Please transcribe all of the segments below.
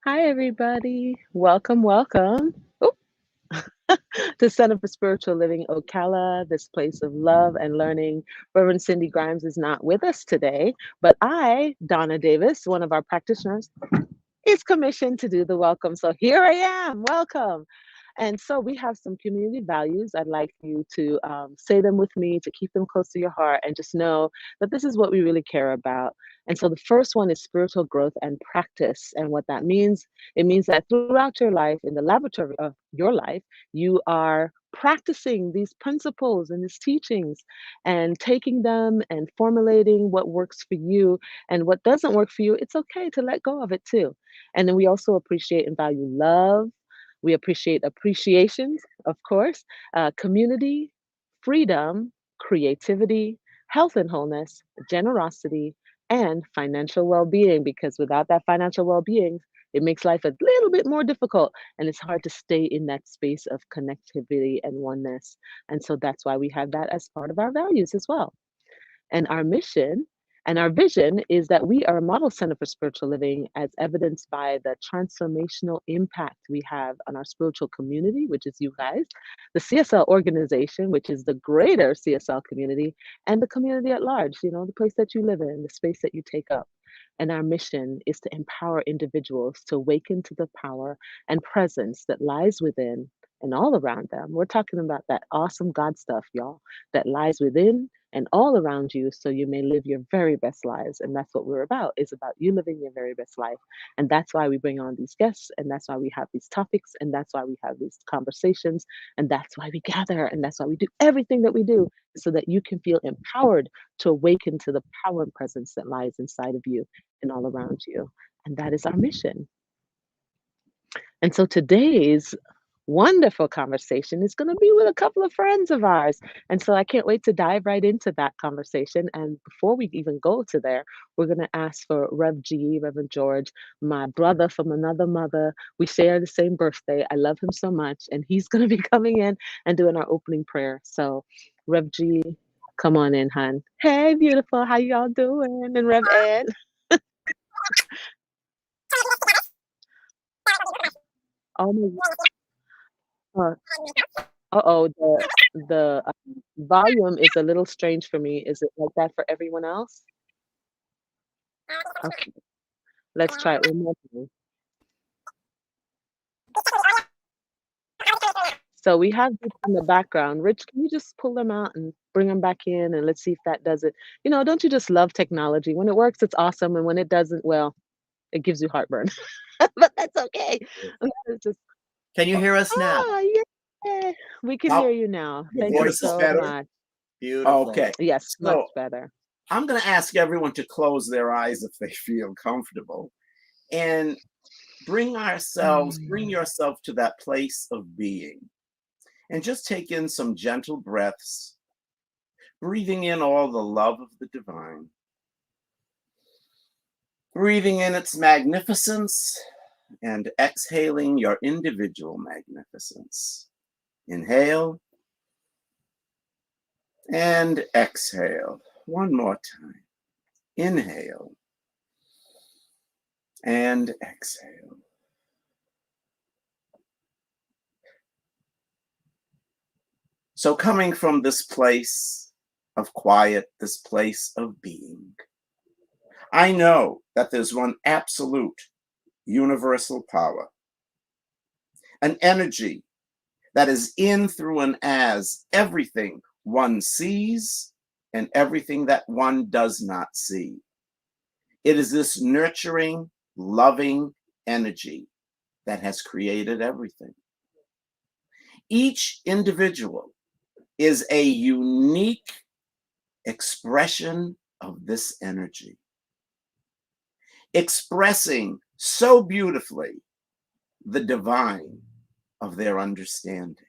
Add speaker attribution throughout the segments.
Speaker 1: Hi, everybody. Welcome, welcome. Oop, to Center for Spiritual Living Ocala, this place of love and learning. Reverend Cindy Grimes is not with us today, but I, Donna Davis, one of our practitioners, is commissioned to do the welcome. So here I am. Welcome. And so we have some community values. I'd like you to say them with me to keep them close to your heart and just know that this is what we really care about. And so the first one is spiritual growth and practice. And what that means, it means that throughout your life, in the laboratory of your life, you are practicing these principles and these teachings and taking them and formulating what works for you. And what doesn't work for you, it's okay to let go of it too. And then we also appreciate and value love. We appreciate appreciations, of course, community, freedom, creativity, health and wholeness, generosity, and financial well being. Because without that financial well being, it makes life a little bit more difficult and it's hard to stay in that space of connectivity and oneness. And so that's why we have that as part of our values as well. And our mission and our vision is that we are a model center for spiritual living, as evidenced by the transformational impact we have on our spiritual community, which is you guys, the CSL organization, which is the greater CSL community, and the community at large, the place that you live in, the space that you take up. And our mission is to empower individuals to awaken to the power and presence that lies within and all around them. We're talking about that awesome God stuff, y'all, that lies within and all around you so you may live your very best lives. And that's what we're about, is about you living your very best life. And that's why we bring on these guests, and that's why we have these topics, and that's why we have these conversations, and that's why we gather, and that's why we do everything that we do, so that you can feel empowered to awaken to the power and presence that lies inside of you and all around you. And that is our mission. And so today's wonderful conversation is going to be with a couple of friends of ours. And so I can't wait to dive right into that conversation. And before we even go to there, we're going to ask for Rev G, Reverend George, my brother from another mother. We share the same birthday. I love him so much. And he's going to be coming in and doing our opening prayer. So, Rev G, come on in, hon. Hey, beautiful. How y'all doing? And Rev Ed. Oh my God. Uh-oh, the volume is a little strange for me. Is it like that for everyone else? Okay, let's try it one more time. So we have this in the background. Rich, can you just pull them out and bring them back in and let's see if that does it? Don't you just love technology? When it works, it's awesome, and when it doesn't, well, it gives you heartburn. But that's okay. It's just,
Speaker 2: Can you hear us now?
Speaker 1: yeah, we can hear
Speaker 3: Oh,
Speaker 1: you now.
Speaker 3: the
Speaker 1: Thank you
Speaker 3: voice is
Speaker 1: so
Speaker 3: better.
Speaker 1: much.
Speaker 2: Beautiful.
Speaker 3: Okay.
Speaker 1: Yes, much
Speaker 3: So
Speaker 1: better.
Speaker 3: I'm going to ask everyone to close their eyes if they feel comfortable and bring yourself to that place of being and just take in some gentle breaths, breathing in all the love of the divine, breathing in its magnificence and exhaling your individual magnificence. Inhale and exhale. One more time. Inhale and exhale. So coming from this place of quiet, this place of being, I know that there's one absolute universal power, an energy that is in, through, and as everything one sees and everything that one does not see. It is this nurturing, loving energy that has created everything. Each individual is a unique expression of this energy, expressing so beautifully the divine of their understanding.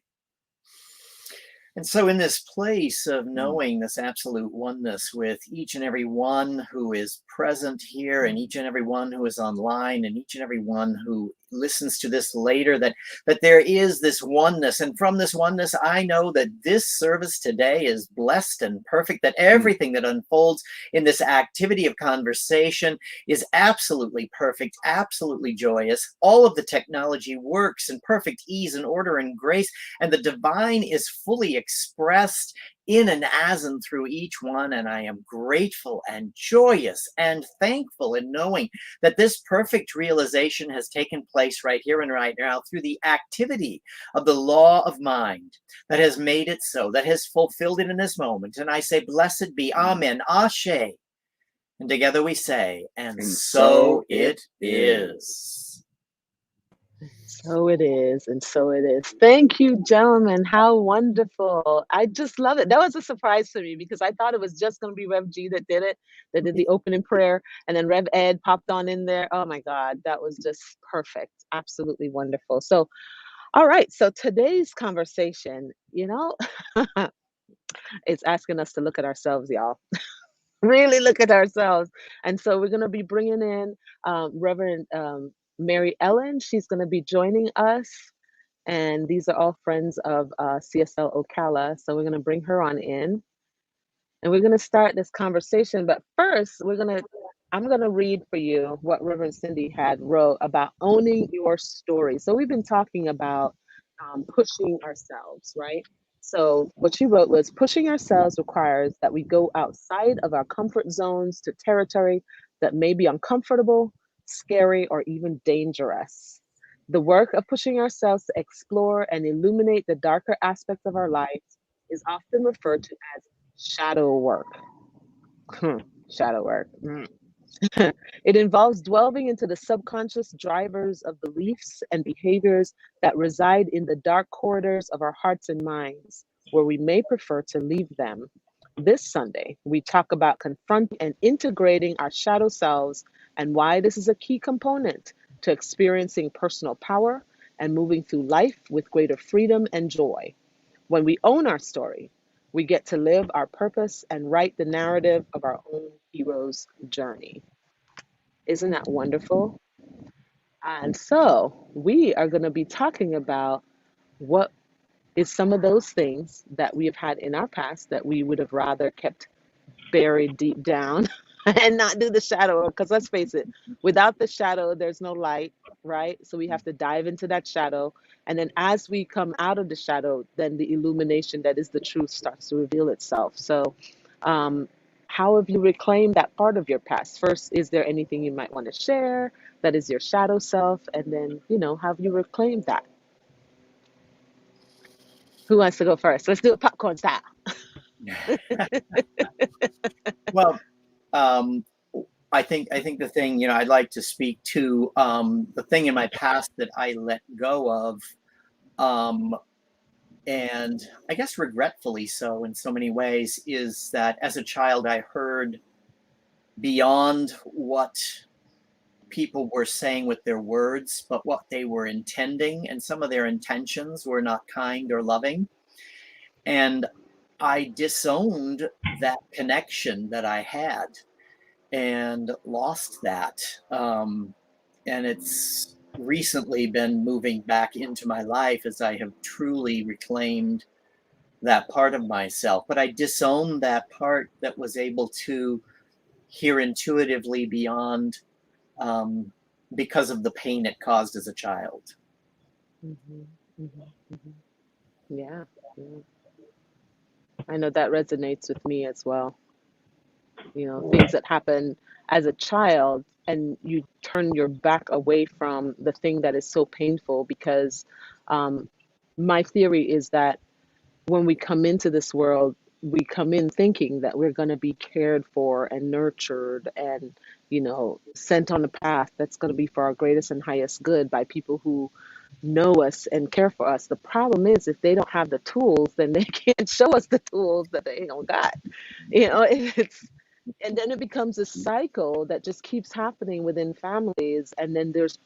Speaker 2: And so, in this place of knowing this absolute oneness with each and every one who is present here, and each and every one who is online, and each and every one who listens to this later, that there is this oneness. And from this oneness, I know that this service today is blessed and perfect, that everything that unfolds in this activity of conversation is absolutely perfect, absolutely joyous. All of the technology works in perfect ease and order and grace, and the divine is fully expressed in and as and through each one. And I am grateful and joyous and thankful in knowing that this perfect realization has taken place right here and right now through the activity of the law of mind that has made it so, that has fulfilled it in this moment. And I say, blessed be, amen, ashe. And together we say, and so it is.
Speaker 1: So it is, and so it is. Thank you, gentlemen. How wonderful. I just love it. That was a surprise to me because I thought it was just going to be Rev G that did it, that did the opening prayer, and then Rev Ed popped on in there. Oh my God, that was just perfect. Absolutely wonderful. So, all right. So today's conversation, it's asking us to look at ourselves, y'all. Really look at ourselves. And so we're going to be bringing in Reverend Mary Ellen. She's going to be joining us. And these are all friends of CSL Ocala. So we're going to bring her on in and we're going to start this conversation. But first, I'm going to read for you what Reverend Cindy had wrote about owning your story. So we've been talking about pushing ourselves, right? So what she wrote was pushing ourselves requires that we go outside of our comfort zones to territory that may be uncomfortable, scary, or even dangerous. The work of pushing ourselves to explore and illuminate the darker aspects of our lives is often referred to as shadow work. Shadow work. It involves delving into the subconscious drivers of beliefs and behaviors that reside in the dark corridors of our hearts and minds, where we may prefer to leave them. This Sunday, we talk about confronting and integrating our shadow selves and why this is a key component to experiencing personal power and moving through life with greater freedom and joy. When we own our story, we get to live our purpose and write the narrative of our own hero's journey. Isn't that wonderful? And so we are going to be talking about what is some of those things that we have had in our past that we would have rather kept buried deep down and not do the shadow. Because let's face it, without the shadow, there's no light, right? So we have to dive into that shadow. And then as we come out of the shadow, then the illumination that is the truth starts to reveal itself. So, um, how have you reclaimed that part of your past? First, is there anything you might want to share that is your shadow self? And then, have you reclaimed that? Who wants to go first? Let's do it popcorn style.
Speaker 2: Well, um, I think the thing, I'd like to speak to the thing in my past that I let go of, um, and I guess regretfully so in so many ways, is that as a child I heard beyond what people were saying with their words, but what they were intending, and some of their intentions were not kind or loving. And I disowned that connection that I had and lost that. And it's recently been moving back into my life as I have truly reclaimed that part of myself. But I disowned that part that was able to hear intuitively beyond, um, because of the pain it caused as a child.
Speaker 1: Mm-hmm, mm-hmm, mm-hmm. Yeah, yeah. I know that resonates with me as well. Things that happen as a child, and you turn your back away from the thing that is so painful because um, my theory is that when we come into this world, we come in thinking that we're going to be cared for and nurtured and, sent on a path that's going to be for our greatest and highest good by people who know us and care for us. The problem is if they don't have the tools, then they can't show us the tools that they don't got. It's and then it becomes a cycle that just keeps happening within families, and then there's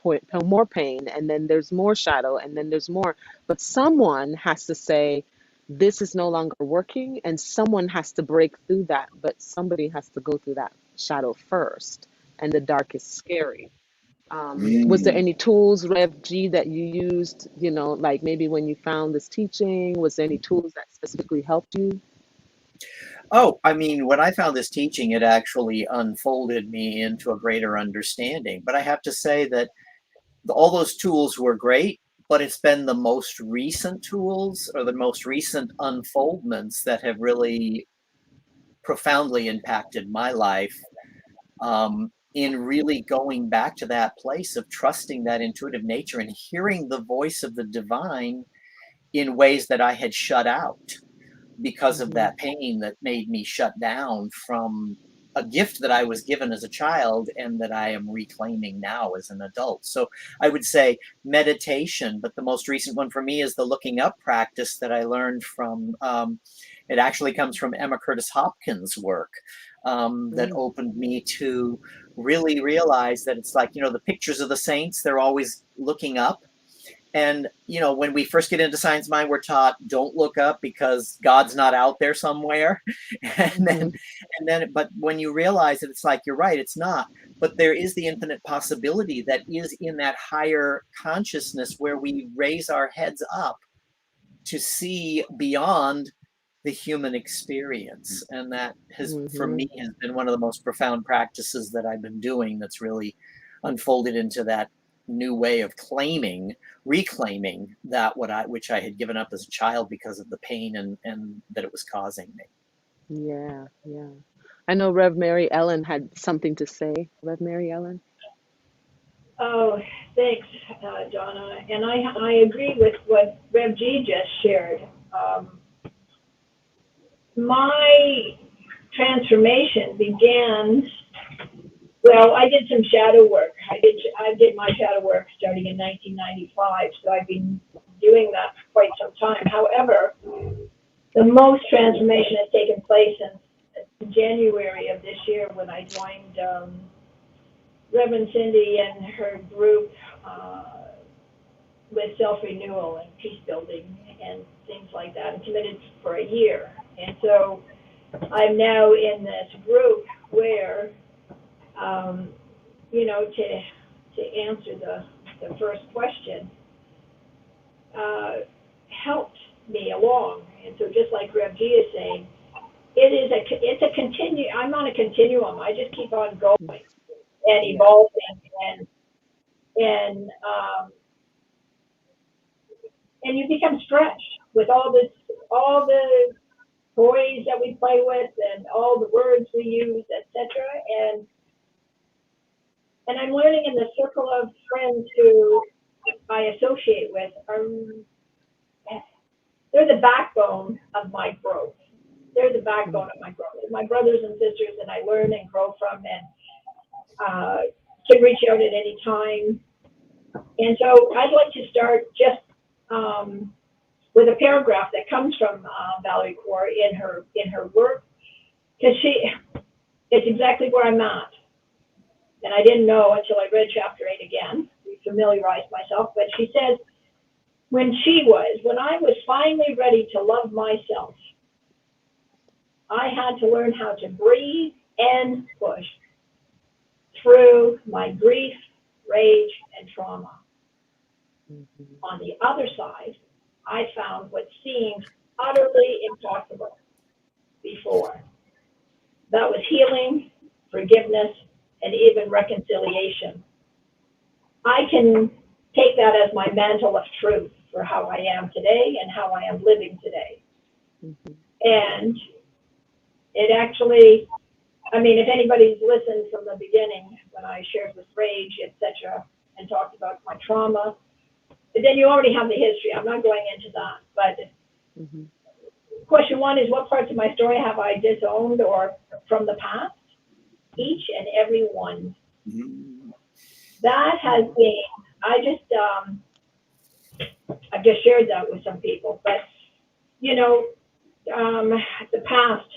Speaker 1: more pain, and then there's more shadow, and then there's more. But someone has to say, this is no longer working, and someone has to break through that, but somebody has to go through that shadow first, and the dark is scary. Was there
Speaker 3: Mm.
Speaker 1: any tools, Rev G, that you used, like maybe when you found this teaching, was there any tools that specifically helped you?
Speaker 2: Oh, I mean, when I found this teaching, it actually unfolded me into a greater understanding. But I have to say that all those tools were great, but it's been the most recent tools or the most recent unfoldments that have really profoundly impacted my life, in really going back to that place of trusting that intuitive nature and hearing the voice of the divine in ways that I had shut out because of
Speaker 1: Hmm.
Speaker 2: that pain that made me shut down from a gift that I was given as a child and that I am reclaiming now as an adult. So I would say meditation, but the most recent one for me is the looking up practice that I learned from. It actually comes from Emma Curtis Hopkins' work, that
Speaker 1: Mm.
Speaker 2: opened me to really realize that it's like, the pictures of the saints, they're always looking up. And when we first get into science mind, we're taught don't look up because God's not out there somewhere. and then
Speaker 1: Hmm.
Speaker 2: but when you realize that, it's like, you're right, it's not. But there is the infinite possibility that is in that higher consciousness where we raise our heads up to see beyond the human experience. And that has, for
Speaker 1: Hmm.
Speaker 2: me, has been one of the most profound practices that I've been doing, that's really unfolded into that new way of reclaiming that which I had given up as a child because of the pain and that it was causing me.
Speaker 1: Yeah, yeah. I know Rev Mary Ellen had something to say. Rev Mary Ellen?
Speaker 4: Oh, thanks, Donna. And I agree with what Rev G just shared. My transformation began. Well, I did some shadow work. I did my shadow work starting in 1995, so I've been doing that for quite some time. However, the most transformation has taken place in January of this year when I joined Reverend Cindy and her group with self-renewal and peace building and things like that, and committed for a year. And so I'm now in this group where, um, to answer the first question, uh, helped me along. And so just like Rev G is saying, it's a continue. I'm on a continuum. I just keep on going and
Speaker 1: Yeah.
Speaker 4: evolving and and you become stretched with all the toys that we play with, and all the words we use, etc. And and I'm learning in the circle of friends who I associate with are they're the backbone of my growth. They're the backbone of my growth. They're my brothers and sisters, and I learn and grow from, and can reach out at any time. And so I'd like to start just with a paragraph that comes from Valerie Kaur in her work, because it's exactly where I'm at, and I didn't know until I read chapter 8 again, familiarized myself. But she says, when I was finally ready to love myself, I had to learn how to breathe and push through my grief, rage, and trauma.
Speaker 1: Hmm.
Speaker 4: On the other side, I found what seemed utterly impossible before. That was healing, forgiveness, and even reconciliation. I can take that as my mantle of truth for how I am today and how I am living today.
Speaker 1: Hmm.
Speaker 4: And it actually, I mean, if anybody's listened from the beginning when I shared with rage, etc., and talked about my trauma, but then you already have the history. I'm not going into that. But
Speaker 1: Hmm.
Speaker 4: question one is, what parts of my story have I disowned or from the past? Each and every one.
Speaker 3: Mm.
Speaker 4: That has been, I just shared that with some people. But, you know, um, the past,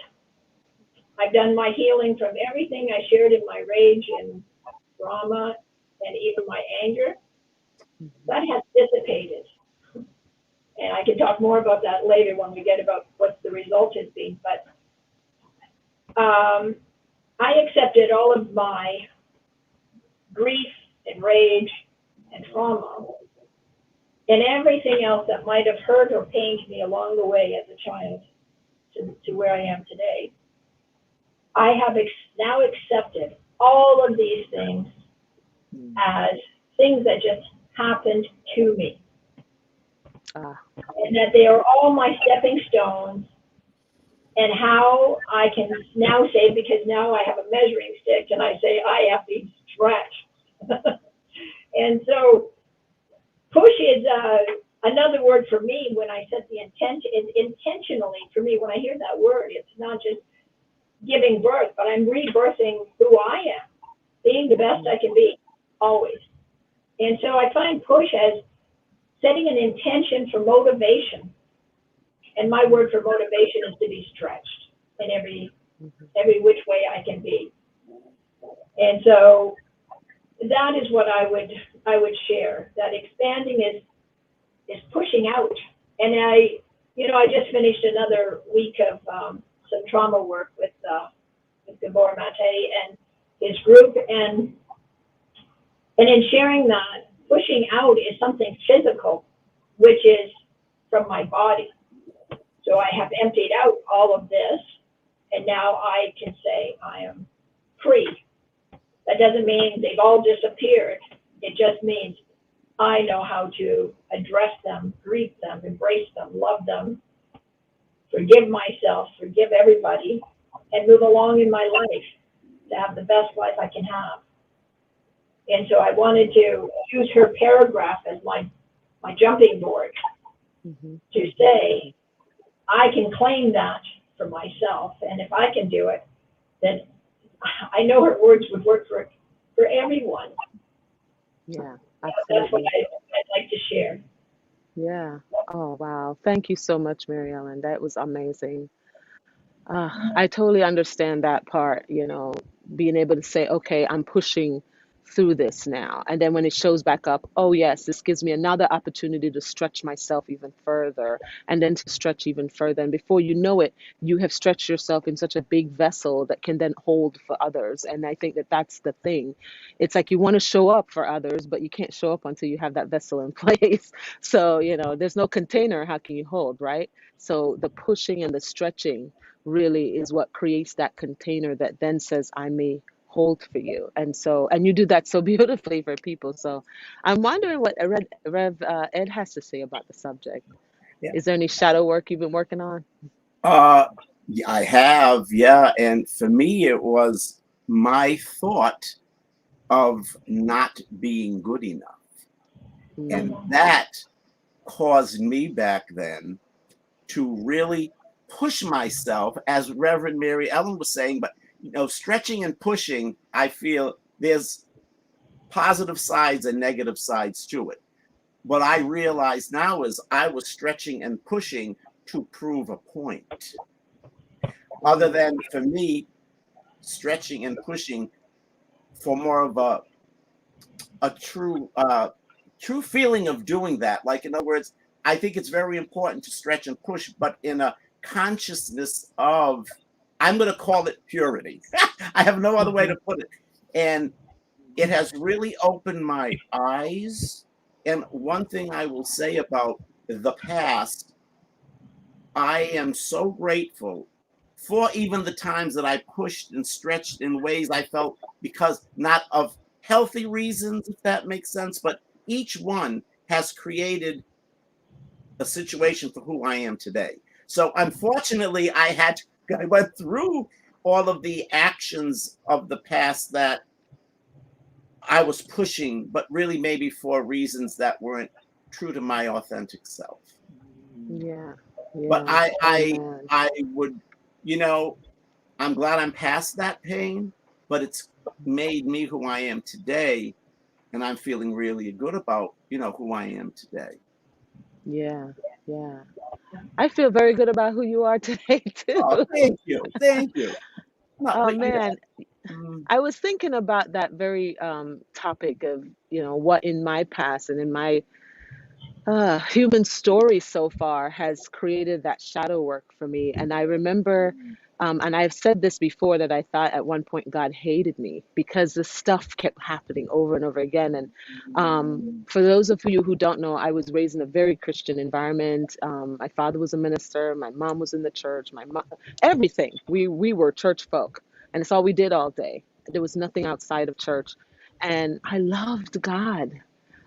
Speaker 4: I've done my healing from everything I shared in my rage and drama and even my anger.
Speaker 1: Hmm.
Speaker 4: That has dissipated. And I can talk more about that later when we get about what the result has been. But I accepted all of my grief and rage and trauma and everything else that might have hurt or pained me along the way as a child to where I am today. I have now accepted all of these things as things that just happened to me. And that they are all my stepping stones, and how I can now say, because now I have a measuring stick, and I say I have to stretch. And so push is another word for me when I set the intent. Intentionally, for me, when I hear that word, it's not just giving birth, but I'm rebirthing who I am, being the best I can be, always. And so I find push as setting an intention for motivation. And my word for motivation is to be stretched in every which way I can be. And so that is what I would share. That expanding is pushing out. And I just finished another week of some trauma work with Gabor Mate and his group, and in sharing that, pushing out is something physical, which is from my body. So I have emptied out all of this, and now I can say I am free. That doesn't mean they've all disappeared. It just means I know how to address them, greet them, embrace them, love them, forgive myself, forgive everybody, and move along in my life to have the best life I can have. And so I wanted to use her paragraph as my jumping board to say, I can claim that for myself. And if I can do it, then I know her words would work for everyone.
Speaker 1: Yeah,
Speaker 4: That's
Speaker 1: absolutely.
Speaker 4: what I'd like to share.
Speaker 1: Yeah. Oh, wow. Thank you so much, Mary Ellen. That was amazing. I totally understand that part, being able to say, okay, I'm pushing through this now. And then when it shows back up, oh, yes, this gives me another opportunity to stretch myself even further and then to stretch even further. And before you know it, you have stretched yourself in such a big vessel that can then hold for others. And I think that that's the thing. It's like you want to show up for others, but you can't show up until you have that vessel in place. So, there's no container. How can you hold, right? So the pushing and the stretching really is what creates that container that then says, I may hold for you. And you do that so beautifully for people. So I'm wondering what Rev Ed has to say about the subject.
Speaker 3: Yeah.
Speaker 1: Is there any shadow work you've been working on?
Speaker 3: Yeah, I have, yeah. And for me, it was my thought of not being good enough. And that caused me back then to really push myself, as Reverend Mary Ellen was saying. But stretching and pushing, I feel there's positive sides and negative sides to it. What I realize now is I was stretching and pushing to prove a point. Other than for me, stretching and pushing for more of a true feeling of doing that. Like, in other words, I think it's very important to stretch and push, but in a consciousness of, I'm going to call it purity. I have no other way to put it. And it has really opened my eyes. And one thing I will say about the past, I am so grateful for even the times that I pushed and stretched in ways I felt, because not of healthy reasons, if that makes sense, but each one has created a situation for who I am today. So unfortunately, I went through all of the actions of the past that I was pushing, but really maybe for reasons that weren't true to my authentic self.
Speaker 1: Yeah.
Speaker 3: But
Speaker 1: Yeah. Amen.
Speaker 3: I would, I'm glad I'm past that pain, but it's made me who I am today, and I'm feeling really good about, who I am today.
Speaker 1: Yeah. Yeah. I feel very good about who you are today too.
Speaker 3: Oh, thank you. No,
Speaker 1: Oh
Speaker 3: but
Speaker 1: man,
Speaker 3: mm,
Speaker 1: I was thinking about that very topic of, what in my past and in my Human story so far has created that shadow work for me. And I remember, and I've said this before, that I thought at one point God hated me because the stuff kept happening over and over again. And for those of you who don't know, I was raised in a very Christian environment. My father was a minister, my mom was in the church, my mom, everything. We were church folk, and it's all we did all day. There was nothing outside of church. And I loved God.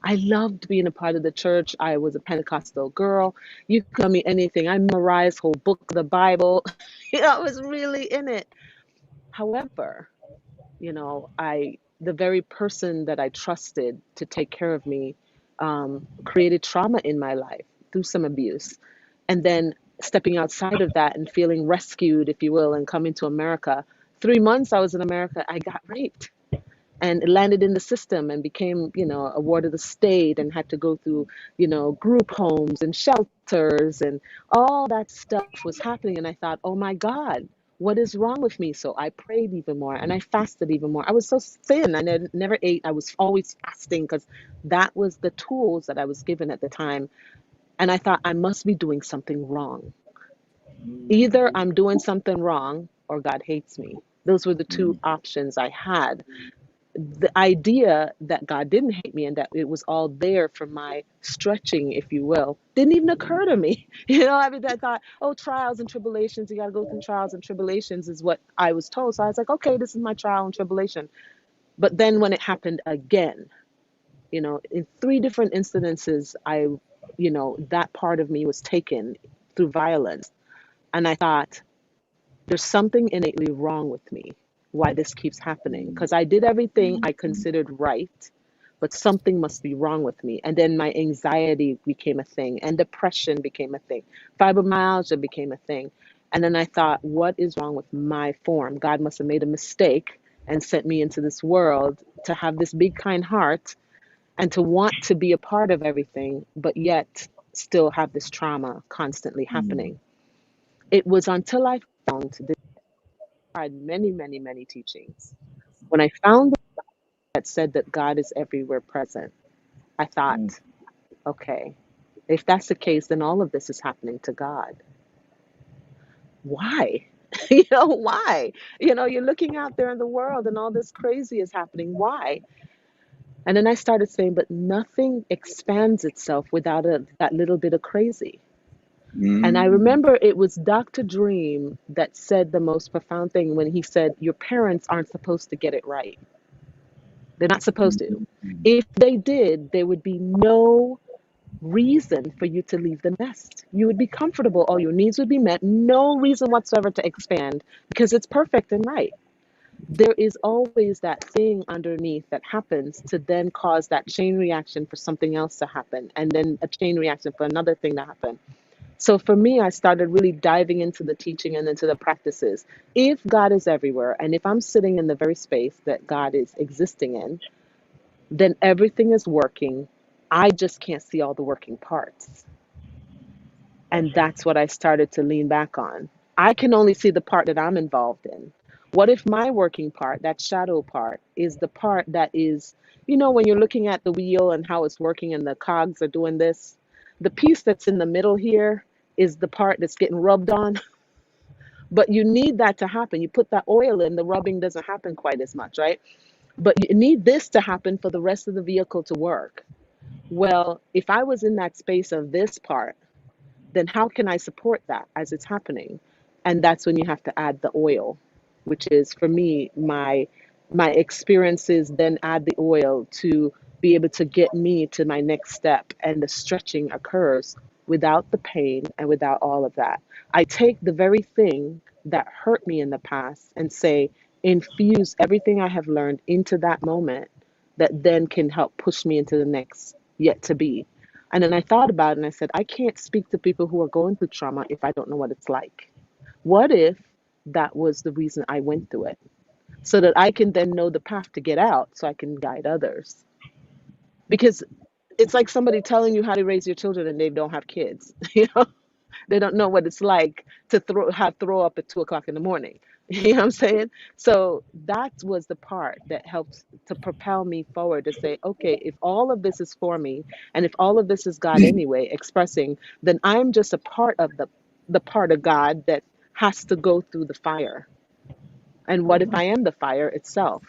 Speaker 1: I loved being a part of the church. I was a Pentecostal girl. You could tell me anything. I memorized whole book of the Bible. I was really in it. However, the very person that I trusted to take care of me created trauma in my life through some abuse. And then stepping outside of that and feeling rescued, if you will, and coming to America. 3 months I was in America, I got raped and it landed in the system and became, a ward of the state and had to go through, group homes and shelters and all that stuff was happening. And I thought, oh my God, what is wrong with me? So I prayed even more and I fasted even more. I was so thin. I never ate. I was always fasting because that was the tools that I was given at the time. And I thought I must be doing something wrong. Either I'm doing something wrong or God hates me. Those were the two options I had. The idea that God didn't hate me and that it was all there for my stretching, if you will, didn't even occur to me. I mean, I thought, oh, trials and tribulations, you got to go through trials and tribulations is what I was told. So I was like, okay, this is my trial and tribulation. But then when it happened again, in three different incidences, that part of me was taken through violence. And I thought, there's something innately wrong with me, why this keeps happening. Because I did everything I considered right, but something must be wrong with me. And then my anxiety became a thing, and depression became a thing, fibromyalgia became a thing. And then I thought, what is wrong with my form? God must have made a mistake and sent me into this world to have this big, kind heart and to want to be a part of everything, but yet still have this trauma constantly happening. It was until I found this, tried many, many, many teachings. When I found that said that God is everywhere present, I thought, okay, if that's the case, then all of this is happening to God. Why? Why? You're looking out there in the world and all this crazy is happening. Why? And then I started saying, but nothing expands itself without that little bit of crazy. And I remember it was Dr. Dream that said the most profound thing when he said, your parents aren't supposed to get it right. They're not supposed to. If they did, there would be no reason for you to leave the nest. You would be comfortable. All your needs would be met. No reason whatsoever to expand because it's perfect and right. There is always that thing underneath that happens to then cause that chain reaction for something else to happen, and then a chain reaction for another thing to happen. So for me, I started really diving into the teaching and into the practices. If God is everywhere, and if I'm sitting in the very space that God is existing in, then everything is working. I just can't see all the working parts. And that's what I started to lean back on. I can only see the part that I'm involved in. What if my working part, that shadow part, is the part that is, when you're looking at the wheel and how it's working and the cogs are doing this, the piece that's in the middle here is the part that's getting rubbed on. But you need that to happen. You put that oil in, the rubbing doesn't happen quite as much, right? But you need this to happen for the rest of the vehicle to work. Well, if I was in that space of this part, then how can I support that as it's happening? And that's when you have to add the oil, which is for me, my experiences then add the oil to be able to get me to my next step. And the stretching occurs without the pain and without all of that. I take the very thing that hurt me in the past and say, infuse everything I have learned into that moment that then can help push me into the next yet to be. And then I thought about it and I said, I can't speak to people who are going through trauma if I don't know what it's like. What if that was the reason I went through it? So that I can then know the path to get out so I can guide others. Because it's like somebody telling you how to raise your children and they don't have kids, you know? They don't know what it's like to throw up at 2 o'clock in the morning. You know what I'm saying? So that was the part that helps to propel me forward to say, okay, if all of this is for me, and if all of this is God anyway expressing, then I'm just a part of the part of God that has to go through the fire. And what if I am the fire itself?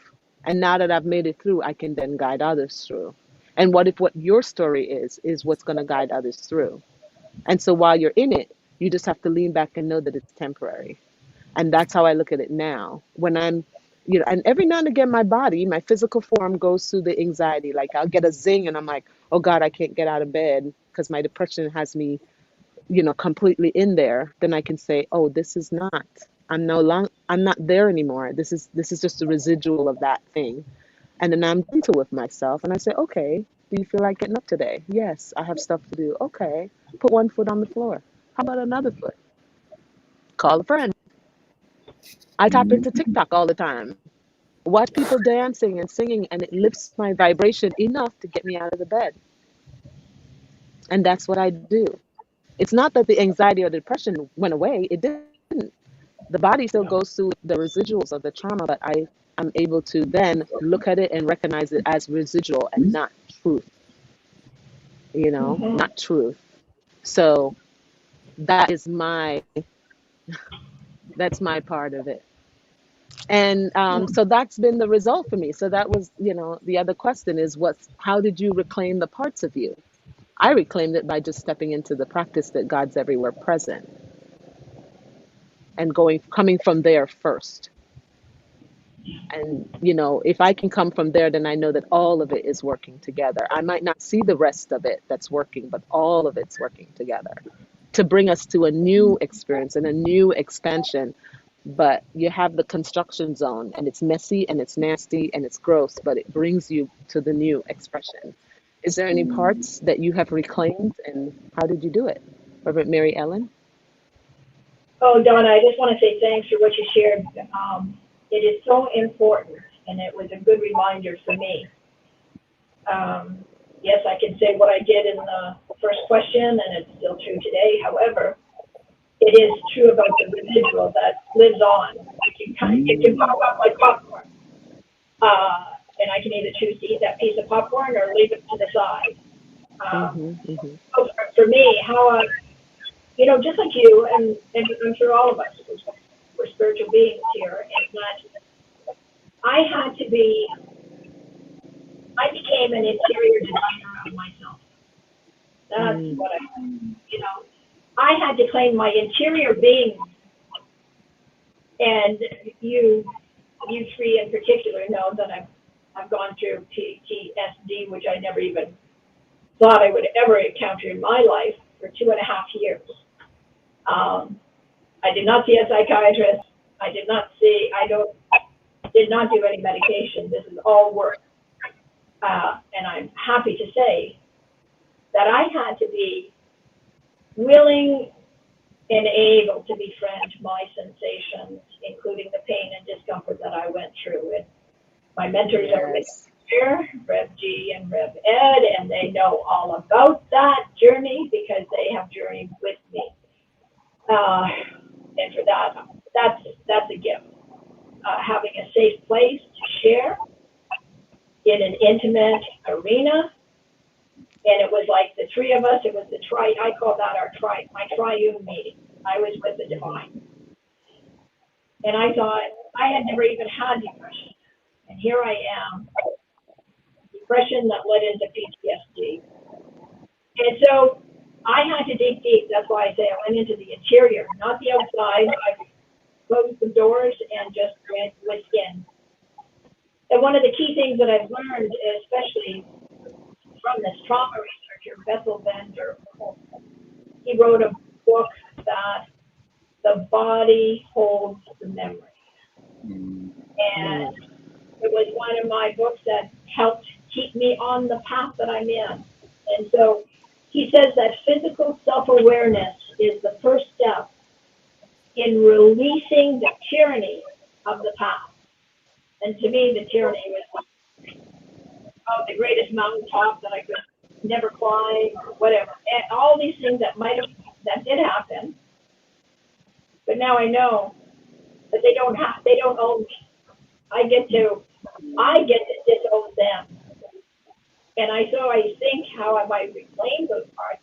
Speaker 1: And now that I've made it through, I can then guide others through. And what if what your story is what's going to guide others through? And so while you're in it, you just have to lean back and know that it's temporary. And that's how I look at it now. When I'm, and every now and again, my body, my physical form goes through the anxiety. Like I'll get a zing and I'm like, oh God, I can't get out of bed because my depression has me, completely in there. Then I can say, oh, this is not, I'm not there anymore. This is just a residual of that thing. And then I'm gentle with myself and I say, okay, do you feel like getting up today? Yes, I have stuff to do. Okay, put one foot on the floor. How about another foot? Call a friend. I tap into TikTok all the time. Watch people dancing and singing, and it lifts my vibration enough to get me out of the bed. And that's what I do. It's not that the anxiety or the depression went away, it didn't. The body still goes through the residuals of the trauma, but I'm able to then look at it and recognize it as residual and not truth,
Speaker 4: Mm-hmm.
Speaker 1: not truth. So that is that's my part of it. And so that's been the result for me. So that was, the other question is how did you reclaim the parts of you? I reclaimed it by just stepping into the practice that God's everywhere present and coming from there first. And, if I can come from there, then I know that all of it is working together. I might not see the rest of it that's working, but all of it's working together to bring us to a new experience and a new expansion. But you have the construction zone and it's messy and it's nasty and it's gross, but it brings you to the new expression. Is there any parts that you have reclaimed and how did you do it? Reverend Mary Ellen?
Speaker 4: Oh, Donna, I just want to say thanks for what you shared. It is so important, and it was a good reminder for me. Yes, I can say what I did in the first question, and it's still true today. However, it is true about the residual that lives on. It can pop up like popcorn, and I can either choose to eat that piece of popcorn or leave it to the side.
Speaker 1: Mm-hmm, mm-hmm.
Speaker 4: So for me, how I, just like you, and I'm sure all of us, we're spiritual beings here, and that I had to be, I became an interior designer of myself. That's what I had to claim my interior being, and you three in particular know that I've gone through PTSD, which I never even thought I would ever encounter in my life for 2.5 years. I did not see a psychiatrist. Did not do any medication. This is all work. And I'm happy to say that I had to be willing and able to befriend my sensations, including the pain and discomfort that I went through. And my mentors are with here, Rev G and Rev Ed, and they know all about that journey because they have journeyed with me. And for that's a gift. Having a safe place to share in an intimate arena. And it was like the three of us, it was I call that my triune meeting. I was with the divine. And I thought, I had never even had depression. And here I am, depression that led into PTSD. And so I had to dig deep. That's why I say I went into the interior, not the outside. I closed the doors and just went within. And one of the key things that I've learned, especially from this trauma researcher, Bethel Vander, he wrote a book that the body holds the memory. And it was one of my books that helped keep me on the path that I'm in. And so he says that physical self-awareness is the first step in releasing the tyranny of the past. And to me, the tyranny was the greatest mountaintop that I could never climb or whatever. And all these things that might have that did happen. But now I know that they don't own me. I get to disown them. And I think, how have I reclaimed those parts?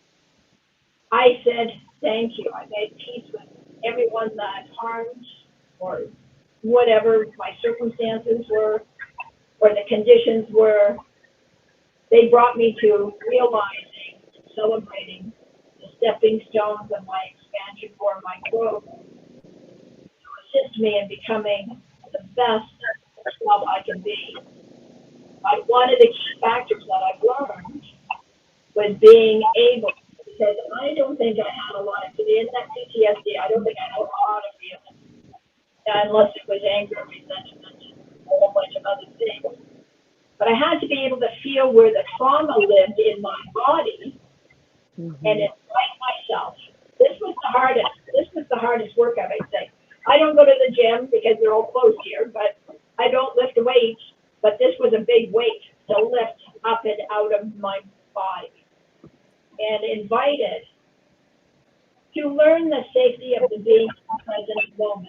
Speaker 4: I said thank you. I made peace with everyone that harmed, or whatever my circumstances were, or the conditions were. They brought me to realizing, celebrating the stepping stones of my expansion for my growth, to assist me in becoming the best self I can be. One of the key factors that I've learned was being able, because I don't think I had a lot of, in that PTSD, I don't think I had a lot of feelings, unless it was anger, resentment, a whole bunch of other things. But I had to be able to feel where the trauma lived in my body and invite myself. This was the hardest. This was the hardest workout, I'd say. I don't go to the gym because they're all closed here, but I don't lift weights. But this was a big weight to lift up and out of my body, and invited to learn the safety of the being present moment.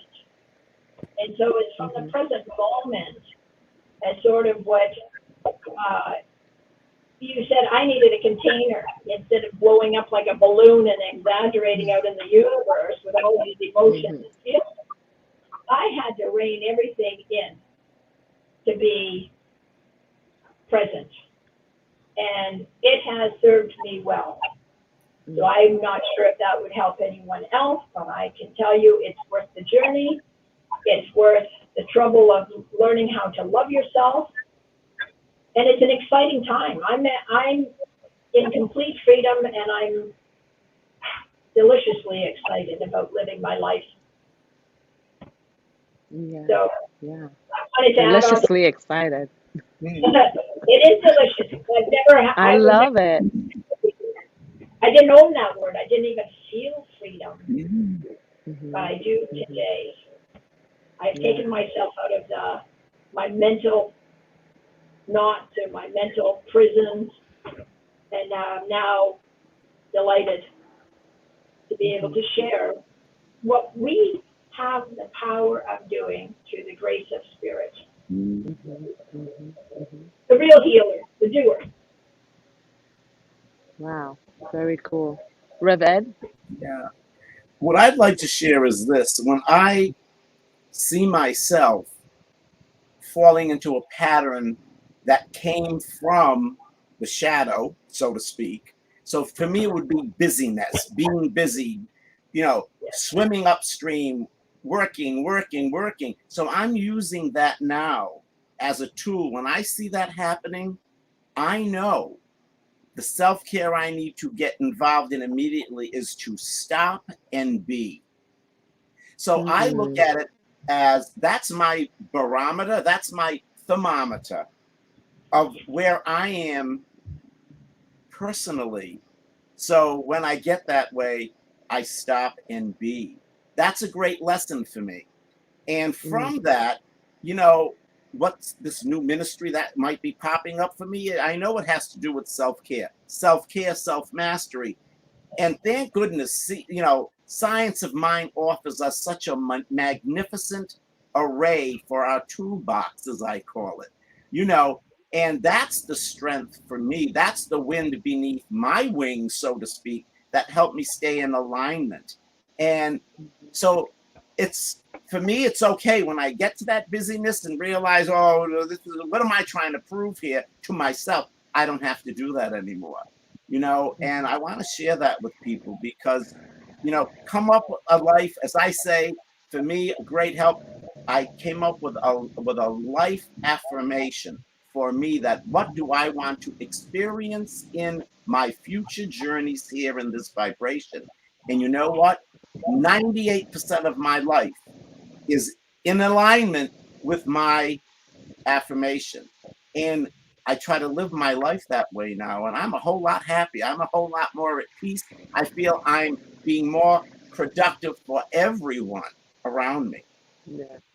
Speaker 4: And so it's from the present moment as sort of what you said. I needed a container instead of blowing up like a balloon and exaggerating out in the universe with all these emotions and feelings. I had to rein everything in to be present. And it has served me well. So I'm not sure if that would help anyone else, but I can tell you it's worth the journey. It's worth the trouble of learning how to love yourself. And it's an exciting time. I'm in complete freedom, and I'm deliciously excited about living my life.
Speaker 1: Yeah.
Speaker 4: So
Speaker 1: Yeah.
Speaker 4: I wanted to
Speaker 1: Deliciously excited.
Speaker 4: It is delicious.
Speaker 1: I love it.
Speaker 4: I didn't own that word. I didn't even feel freedom. But I do today. I've taken myself out of my mental knots or my mental prisons, and I'm now delighted to be able to share what we have the power of doing through the grace of spirit. The real healer, the doer.
Speaker 1: Wow. Very cool. Rev Ed?
Speaker 3: Yeah. What I'd like to share is this. When I see myself falling into a pattern that came from the shadow, so to speak. So for me, it would be busyness, being busy, swimming upstream, working. So I'm using that now as a tool. When I see that happening, I know the self-care I need to get involved in immediately is to stop and be. So I look at it as that's my barometer, that's my thermometer of where I am personally. So when I get that way, I stop and be. That's a great lesson for me. And from that, what's this new ministry that might be popping up for me? I know it has to do with self-care, self-mastery. And thank goodness, Science of Mind offers us such a magnificent array for our toolbox, as I call it, and that's the strength for me. That's the wind beneath my wings, so to speak, that helped me stay in alignment. And so for me, it's okay when I get to that busyness and realize, what am I trying to prove here to myself? I don't have to do that anymore. And I want to share that with people because, come up with a life, as I say, for me, great help. I came up with a life affirmation for me that what do I want to experience in my future journeys here in this vibration? And you know what? 98% of my life is in alignment with my affirmation. And I try to live my life that way now, and I'm a whole lot happy. I'm a whole lot more at peace. I feel I'm being more productive for everyone around me.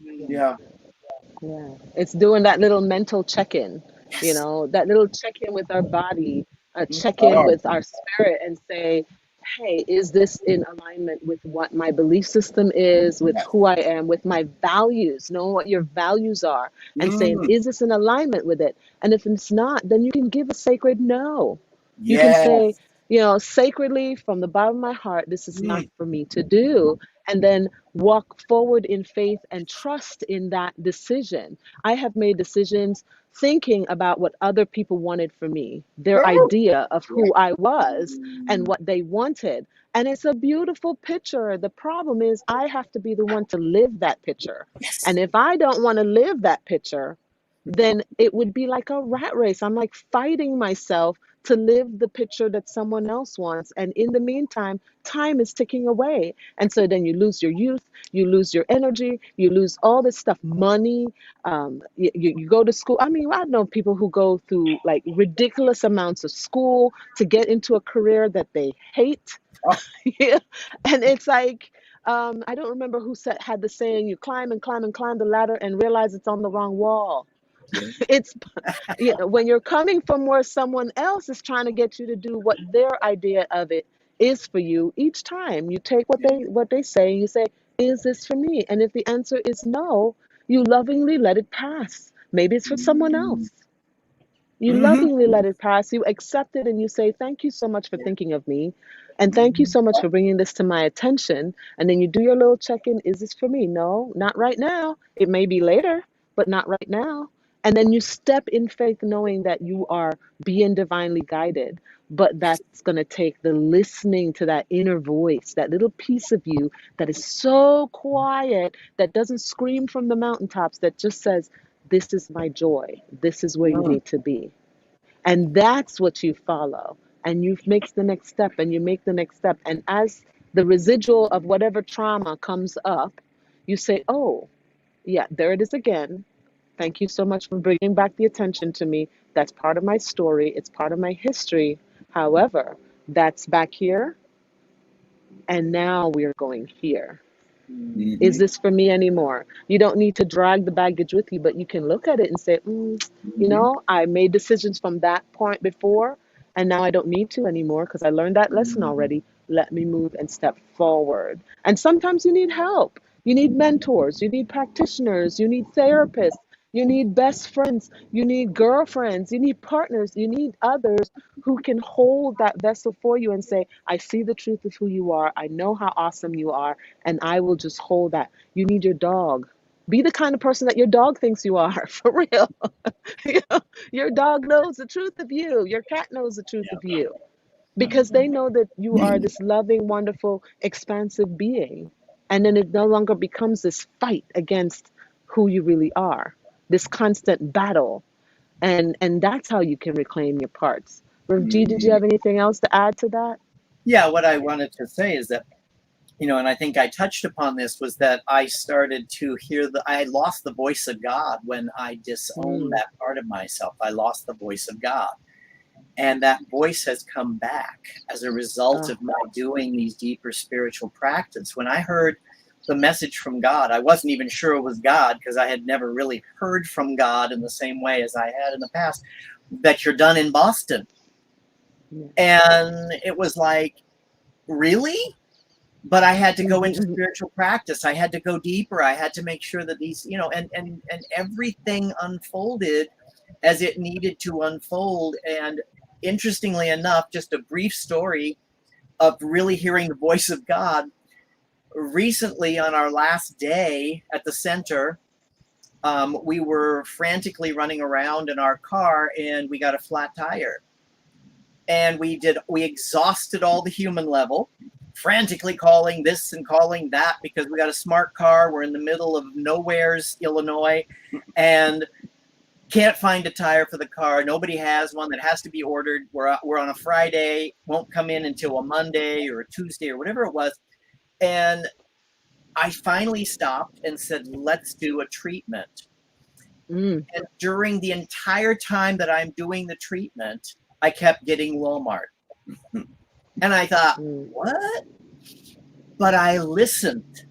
Speaker 3: Yeah.
Speaker 1: It's doing that little mental check-in, that little check-in with our body, a check-in with our spirit, and say, hey, is this in alignment with what my belief system is, with
Speaker 3: Yes.
Speaker 1: who I am, with my values? Knowing what your values are and saying,
Speaker 3: Mm,
Speaker 1: is this in alignment with it? And if it's not, then you can give a sacred no. You can say,
Speaker 3: yes.
Speaker 1: sacredly from the bottom of my heart, this is not
Speaker 3: Mm,
Speaker 1: for me to do. And then walk forward in faith and trust in that decision. I have made decisions thinking about what other people wanted for me, their
Speaker 3: oh,
Speaker 1: idea of
Speaker 3: yeah.
Speaker 1: who I was and what they wanted. And it's a beautiful picture. The problem is, I have to be the one to live that picture. And
Speaker 3: Yes.
Speaker 1: if I don't want to live that picture, then it would be like a rat race. I'm like fighting myself to live the picture that someone else wants. And in the meantime, time is ticking away. And so then you lose your youth, you lose your energy, you lose all this stuff, money. You go to school. I mean, I know people who go through like ridiculous amounts of school to get into a career that they hate.
Speaker 3: Oh,
Speaker 1: Yeah. And it's like, I don't remember who had the saying, you climb and climb and climb the ladder and realize it's on the wrong wall.
Speaker 3: yeah.
Speaker 1: It's when you're coming from where someone else is trying to get you to do what their idea of it is for you, each time you take what they say and you say, is this for me? And if the answer is no, you lovingly let it pass. Maybe it's for someone else. You
Speaker 3: Mm-hmm.
Speaker 1: lovingly let it pass. You accept it and you say, thank you so much for
Speaker 3: Yeah.
Speaker 1: thinking of me. And thank you so much for bringing this to my attention. And then you do your little check in. Is this for me? No, not right now. It may be later, but not right now. And then you step in faith knowing that you are being divinely guided. But that's going to take the listening to that inner voice, that little piece of you that is so quiet, that doesn't scream from the mountaintops, that just says, this is my joy. This is where you
Speaker 3: Mm,
Speaker 1: need to be. And that's what you follow. And you make the next step and you make the next step. And as the residual of whatever trauma comes up, you say, oh, yeah, there it is again. Thank you so much for bringing back the attention to me. That's part of my story, it's part of my history. However, that's back here. And now we're going here. Is
Speaker 3: mm-hmm.
Speaker 1: this for me anymore? You don't need to drag the baggage with you, but you can look at it and say,
Speaker 3: Mm-hmm.
Speaker 1: I made decisions from that point before, and now I don't need to anymore because I learned that lesson already. Let me move and step forward. And sometimes you need help. You need mentors, you need practitioners, you need therapists, you need best friends, you need girlfriends, you need partners, you need others who can hold that vessel for you and say, I see the truth of who you are. I know how awesome you are, and I will just hold that. You need your dog. Be the kind of person that your dog thinks you are, for real. You know, your dog knows the truth of you. Your cat knows the truth of you because they know that you are this loving, wonderful, expansive being. And then it no longer becomes this fight against who you really are, this constant battle. And that's how you can reclaim your parts. Rev G, did you
Speaker 3: Mm-hmm.
Speaker 1: have anything else to add to that?
Speaker 2: Yeah, what I wanted to say is that, and I think I touched upon this, was that I started to I lost the voice of God when I disowned
Speaker 1: Mm.
Speaker 2: that part of myself. I lost the voice of God. And that voice has come back as a result
Speaker 1: Oh,
Speaker 2: of my doing these deeper spiritual practice. When I heard the message from God, I wasn't even sure it was God because I had never really heard from God in the same way as I had in the past, that you're done in Boston.
Speaker 1: yeah.
Speaker 2: And it was like, really? But I had to go into
Speaker 1: Mhm.
Speaker 2: spiritual practice. I had to go deeper. I had to make sure that these, and everything unfolded as it needed to unfold. And interestingly enough, just a brief story of really hearing the voice of God. Recently, on our last day at the center, we were frantically running around in our car and we got a flat tire. And we exhausted all the human level, frantically calling this and calling that because we got a smart car. We're in the middle of nowhere's Illinois and can't find a tire for the car. Nobody has one. That has to be ordered. We're on a Friday, won't come in until a Monday or a Tuesday or whatever it was. And I finally stopped and said, let's do a treatment.
Speaker 1: Mm.
Speaker 2: And during the entire time that I'm doing the treatment, I kept getting Walmart. And I thought,
Speaker 1: Mm.
Speaker 2: what? But I listened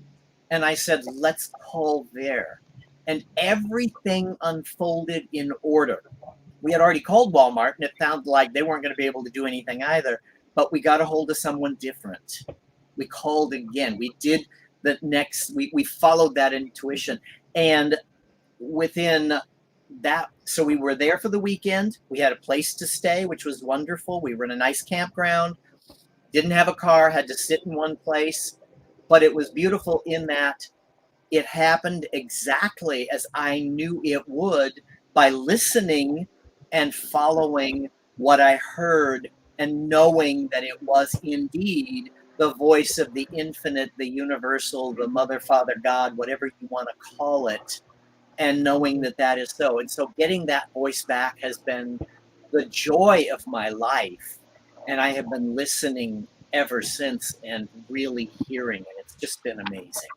Speaker 2: and I said, let's call there. And everything unfolded in order. We had already called Walmart and it sounded like they weren't going to be able to do anything either. but we got a hold of someone different. We called again. We did the next, we followed that intuition. And within that, so we were there for the weekend. We had a place to stay, which was wonderful. We were in a nice campground, didn't have a car, had to sit in one place, but it was beautiful in that it happened exactly as I knew it would, by listening and following what I heard and knowing that it was indeed the voice of the infinite, the universal, the mother, father, God, whatever you want to call it, and knowing that that is so. And so getting that voice back has been the joy of my life. And I have been listening ever since and really hearing, and it's just been amazing.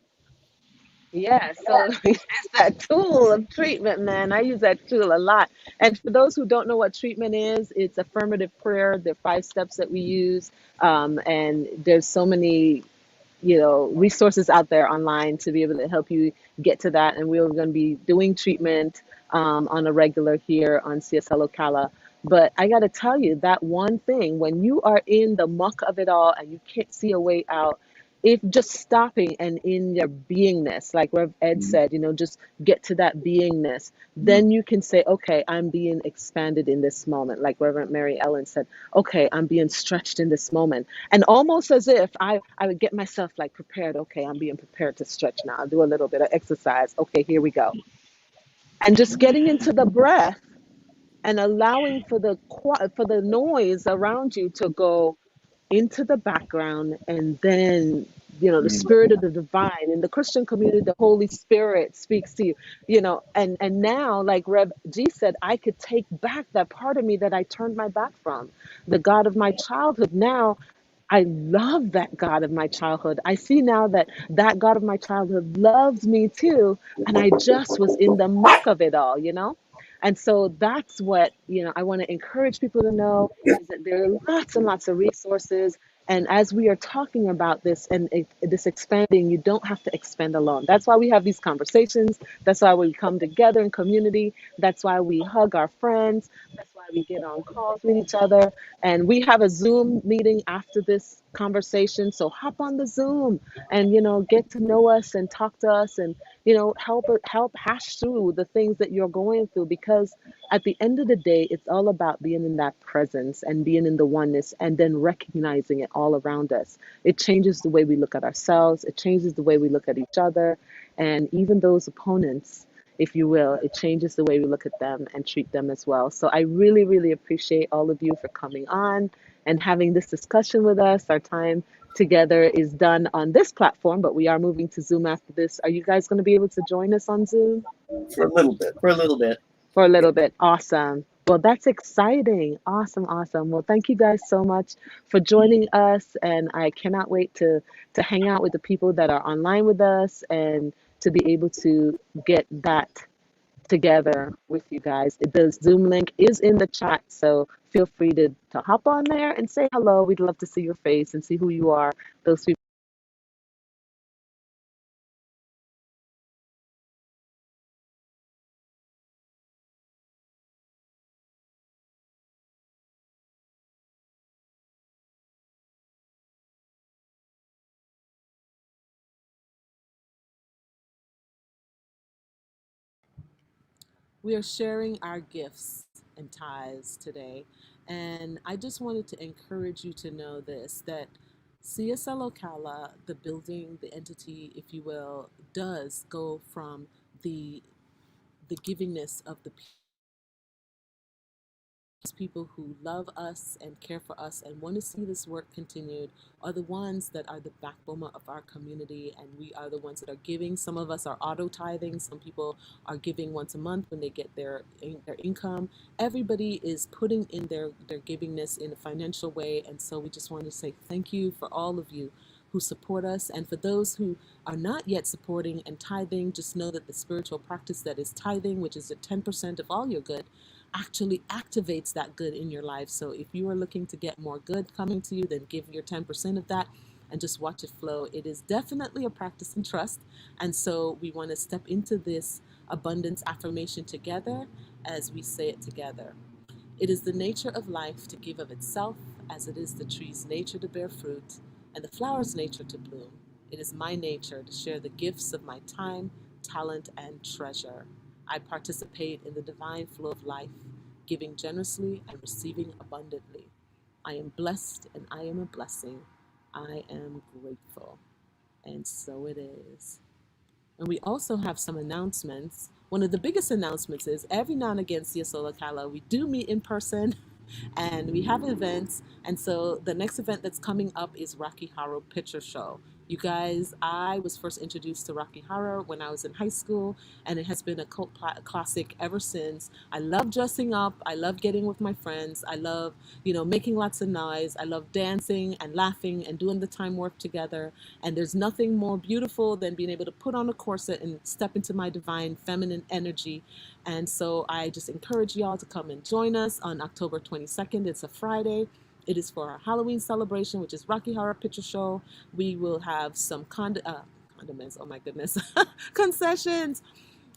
Speaker 1: Yeah, so it's that tool of treatment, man. I use that tool a lot. And for those who don't know what treatment is, it's affirmative prayer. There are 5 steps that we use. And there's so many, resources out there online to be able to help you get to that. And we're going to be doing treatment on a regular here on CSL Ocala. But I got to tell you that one thing, when you are in the muck of it all and you can't see a way out, if just stopping and in your beingness, like Rev Ed
Speaker 3: Mm,
Speaker 1: said, just get to that beingness,
Speaker 3: mm,
Speaker 1: then you can say, okay, I'm being expanded in this moment. Like Reverend Mary Ellen said, okay, I'm being stretched in this moment. And almost as if I would get myself like prepared. Okay, I'm being prepared to stretch now. I'll do a little bit of exercise. Okay, here we go. And just getting into the breath and allowing for the noise around you to go into the background, and then the
Speaker 3: mm,
Speaker 1: spirit of the divine in the Christian community, the Holy Spirit speaks to you, and now, like Rev G said, I could take back that part of me that I turned my back from, the God of my childhood. Now I love that God of my childhood. I see now that that God of my childhood loves me too. And I just was in the muck of it all. And so that's what, I want to encourage people to know, is that there are lots and lots of resources. And as we are talking about this and this expanding, you don't have to expand alone. That's why we have these conversations. That's why we come together in community. That's why we hug our friends. That's why we get on calls with each other. And we have a Zoom meeting after this conversation. So hop on the Zoom and, get to know us and talk to us and, help hash through the things that you're going through, because at the end of the day, it's all about being in that presence and being in the oneness and then recognizing it all around us. It changes the way we look at ourselves. It changes the way we look at each other, and even those opponents, if you will. It changes the way we look at them and treat them as well. So I really, really appreciate all of you for coming on and having this discussion with us. Our time together is done on this platform, but we are moving to Zoom after this. Are you guys going to be able to join us on Zoom
Speaker 3: for a little bit.
Speaker 2: For a little bit.
Speaker 1: for a little bit? Awesome. Well, that's exciting. Awesome, awesome. Well, thank you guys so much for joining us, and I cannot wait to hang out with the people that are online with us and to be able to get that together with you guys. The Zoom link is in the chat, so feel free to hop on there and say hello. We'd love to see your face and see who you are. Those people. We are sharing our gifts and ties today. And I just wanted to encourage you to know this, that CSL Ocala, the building, the entity, if you will, does go from the givingness of the people who love us and care for us and want to see this work continued are the ones that are the backbone of our community, and we are the ones that are giving. Some of us are auto tithing. Some people are giving once a month when they get their income. Everybody is putting in their givingness in a financial way, and so we just want to say thank you for all of you who support us. And for those who are not yet supporting and tithing, just know that the spiritual practice that is tithing, which is at 10% of all your good, actually activates that good in your life. So if you are looking to get more good coming to you, then give your 10% of that and just watch it flow. It is definitely a practice in trust. And so we want to step into this abundance affirmation together as we say it together. It is the nature of life to give of itself as it is the tree's nature to bear fruit and the flower's nature to bloom, it is my nature to share the gifts of my time, talent, and treasure. I participate in the divine flow of life, giving generously and receiving abundantly. I am blessed and I am a blessing. I am grateful. And so it is. And we also have some announcements. One of the biggest announcements is every now and again, CSO Ocala, we do meet in person and we have events. And so the next event that's coming up is Rocky Horror Picture Show. You guys, I was first introduced to Rocky Horror when I was in high school, and it has been a cult classic ever since. I love dressing up. I love getting with my friends. I love, making lots of noise. I love dancing and laughing and doing the time work together. And there's nothing more beautiful than being able to put on a corset and step into my divine feminine energy. And so I just encourage y'all to come and join us on October 22nd. It's a Friday. It is for our Halloween celebration, which is Rocky Horror Picture Show. We will have some condiments, oh my goodness, concessions,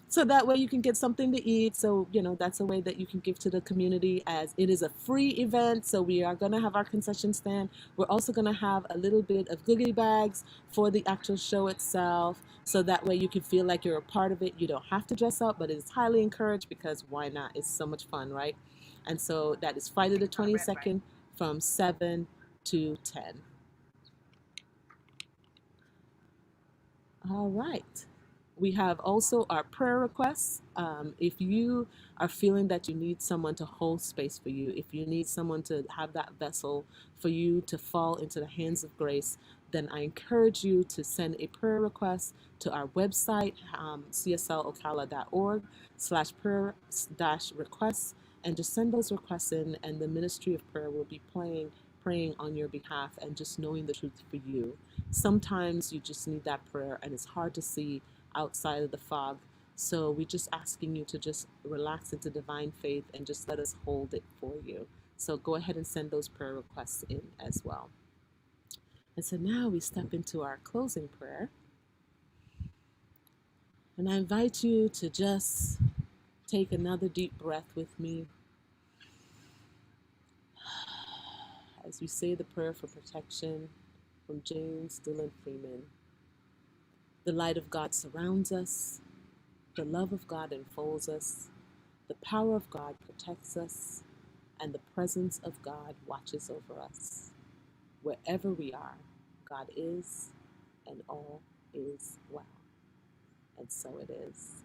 Speaker 1: so that way you can get something to eat. So that's a way that you can give to the community, as it is a free event. So we are going to have our concession stand. We're also going to have a little bit of goodie bags for the actual show itself, so that way you can feel like you're a part of it. You don't have to dress up, but it is highly encouraged, because why not? It's so much fun, right? And so that is Friday the 22nd from 7 to 10. All right. We have also our prayer requests. If you are feeling that you need someone to hold space for you, if you need someone to have that vessel for you to fall into the hands of grace, then I encourage you to send a prayer request to our website, cslocala.org/prayer-requests, and just send those requests in, and the Ministry of Prayer will be praying on your behalf and just knowing the truth for you. Sometimes you just need that prayer, and it's hard to see outside of the fog. So we're just asking you to just relax into divine faith and just let us hold it for you. So go ahead and send those prayer requests in as well. And so now we step into our closing prayer. And I invite you to just take another deep breath with me as we say the prayer for protection from James Dylan Freeman. The light of God surrounds us. The love of God enfolds us. The power of God protects us. And the presence of God watches over us. Wherever we are, God is, and all is well. And so it is.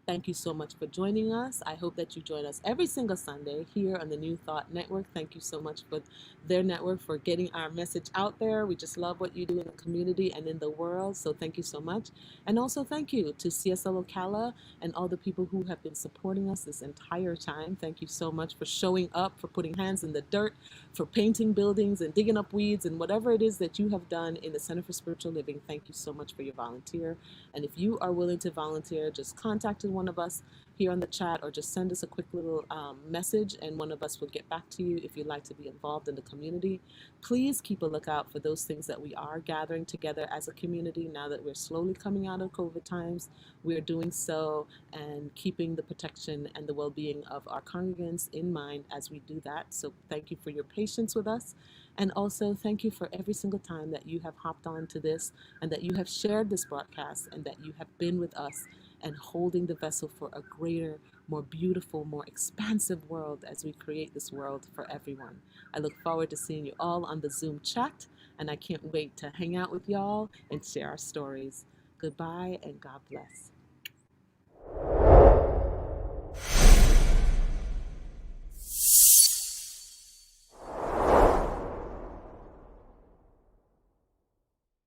Speaker 1: Thank you so much for joining us. I hope that you join us every single Sunday here on the New Thought Network. Thank you so much for their network for getting our message out there. We just love what you do in the community and in the world. So thank you so much. And also thank you to CSL Ocala and all the people who have been supporting us this entire time. Thank you so much for showing up, for putting hands in the dirt, for painting buildings and digging up weeds and whatever it is that you have done in the Center for Spiritual Living. Thank you so much for your volunteer. And if you are willing to volunteer, just contact one of us here on the chat, or just send us a quick little message, and one of us will get back to you if you'd like to be involved in the community. Please keep a lookout for those things that we are gathering together as a community now that we're slowly coming out of COVID times. We are doing so and keeping the protection and the well-being of our congregants in mind as we do that. So thank you for your patience with us. And also thank you for every single time that you have hopped on to this, and that you have shared this broadcast, and that you have been with us and holding the vessel for a greater, more beautiful, more expansive world as we create this world for everyone. I look forward to seeing you all on the Zoom chat, and I can't wait to hang out with y'all and share our stories. Goodbye and God bless.